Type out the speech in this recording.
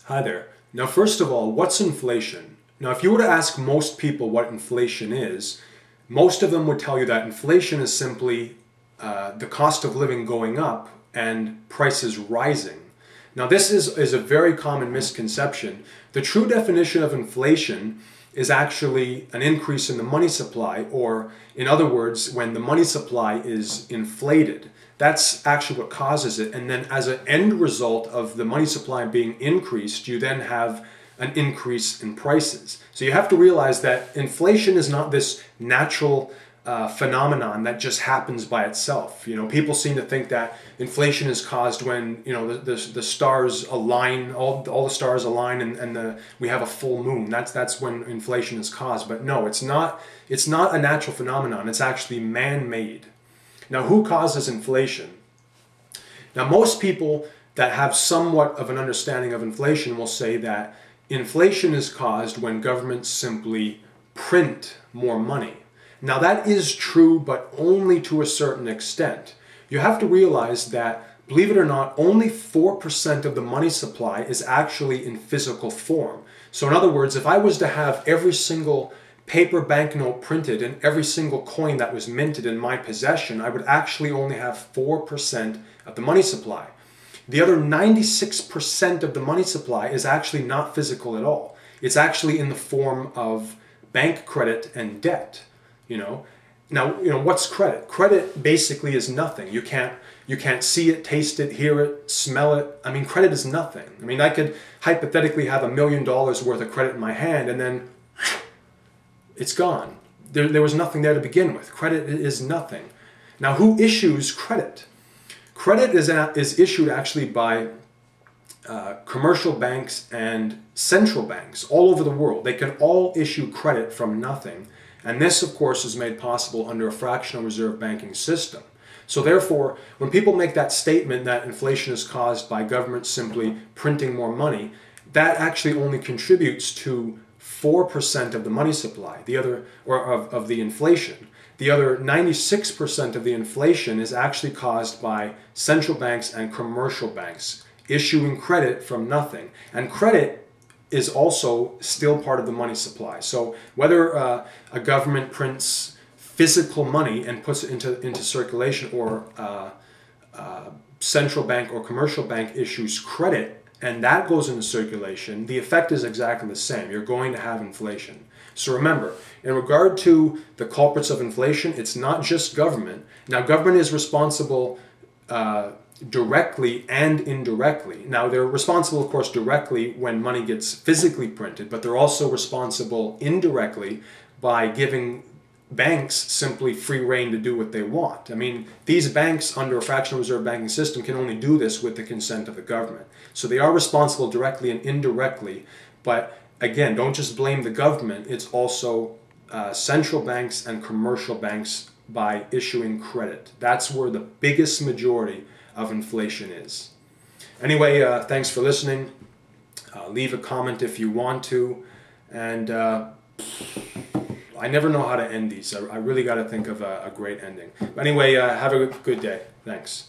Hi there. Now, first of all, what's inflation? Now, if you were to ask most people what inflation is, most of them would tell you that inflation is simply the cost of living going up and prices rising. Now, this is a very common misconception. The true definition of inflation is actually an increase in the money supply, or in other words, when the money supply is inflated. That's actually what causes it. And then as an end result of the money supply being increased, you then have an increase in prices. So you have to realize that inflation is not this natural phenomenon that just happens by itself. You know, people seem to think that inflation is caused when, you know, the stars align, all the stars align, and we have a full moon. That's when inflation is caused. But no, it's not a natural phenomenon. It's actually man-made. Now, who causes inflation? Now, most people that have somewhat of an understanding of inflation will say that inflation is caused when governments simply print more money. Now, that is true, but only to a certain extent. You have to realize that, believe it or not, only 4% of the money supply is actually in physical form. So in other words, if I was to have every single paper banknote printed and every single coin that was minted in my possession, I would actually only have 4% of the money supply. The other 96% of the money supply is actually not physical at all. It's actually in the form of bank credit and debt. Now, what's credit? Credit basically is nothing. You can't see it, taste it, hear it, smell it. I mean, credit is nothing. I mean, I could hypothetically have $1 million worth of credit in my hand and then it's gone. There was nothing there to begin with. Credit is nothing. Now, who issues credit? Credit is issued actually by commercial banks and central banks all over the world. They can all issue credit from nothing. And this, of course, is made possible under a fractional reserve banking system. So therefore, when people make that statement that inflation is caused by governments simply printing more money, that actually only contributes to 4% of the money supply, of the inflation. The other 96% of the inflation is actually caused by central banks and commercial banks issuing credit from nothing. And credit is also still part of the money supply. So whether a government prints physical money and puts it into circulation, or central bank or commercial bank issues credit and that goes into circulation, the effect is exactly the same. You're going to have inflation. So remember, in regard to the culprits of inflation, it's not just government. Now, government is responsible directly and indirectly. Now, they're responsible, of course, directly when money gets physically printed, but they're also responsible indirectly by giving banks simply free rein to do what they want. I mean, these banks under a fractional reserve banking system can only do this with the consent of the government. So they are responsible directly and indirectly, but again, don't just blame the government. It's also central banks and commercial banks by issuing credit. That's where the biggest majority of inflation is. Anyway, thanks for listening. Leave a comment if you want to. And I never know how to end these. I really got to think of a great ending. But anyway, have a good day. Thanks.